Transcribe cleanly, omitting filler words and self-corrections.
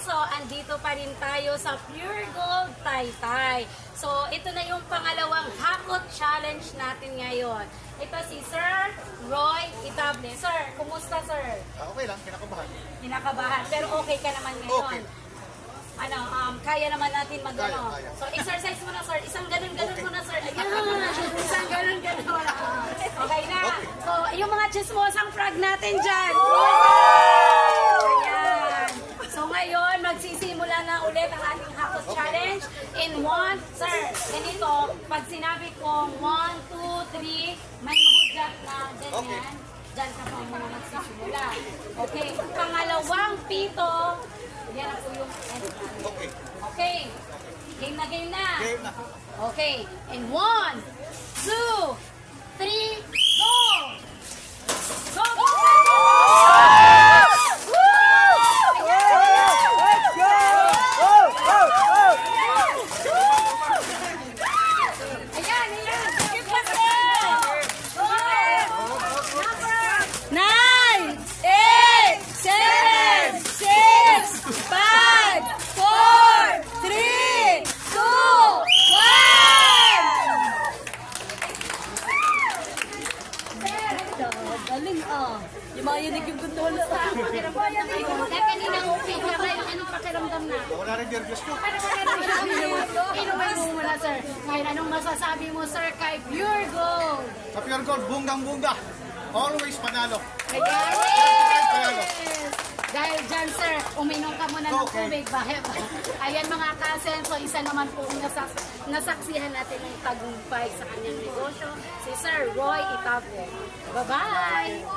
So, andito pa rin tayo sa Pure Gold Taytay. So, ito na yung pangalawang hakot challenge natin ngayon. Ito si Sir Roy Itable. Sir, kumusta sir? Okay lang, kinakabahan. Kinakabahan, pero okay ka naman ngayon. Okay. Kaya naman natin mag-ano. Kaya. So, exercise mo na sir. Isang ganun-ganun mo na sir. Ayan. Isang ganun-ganun mo na. Okay na. So, yung mga chismosang frog natin dyan. Ayan. So, ngayon, magsisimula na ulit ang ating hakot challenge. In 1, sir, ganito, pag sinabi kong 1, 2, 3, may mahudyak na ganyan. Diyan ka pa muna magsisimula. Okay. Pangalawang pito, yan po yung end. Okay. Okay. Game na, game na. Game na. Okay. In 1, 2, 3, go! Go, go, go! Ayan, ayan. Give pa sir! Go! Number 9, 8, 7, 6, 5, 4, 3, 2, 1! Galing ah. Yumayanig yung gondola. Pakiramdam na kayo. Dahil kanina okay ka kayo. Anong pakiramdam na? Wala rin nervous ko. Inuwi mo muna, sir. Ngayon, anong masasabi mo, sir, kay Pure Gold? Sa Pure Gold, bungang-bunga. Always panalo. Yes! Dahil dyan, sir, uminom ka muna ng Okay. tubig. Ayan mga kasen, so isa naman po nasaksihan natin yung tagumpay sa kanyang negosyo, si Sir Roy Itable. Bye-bye!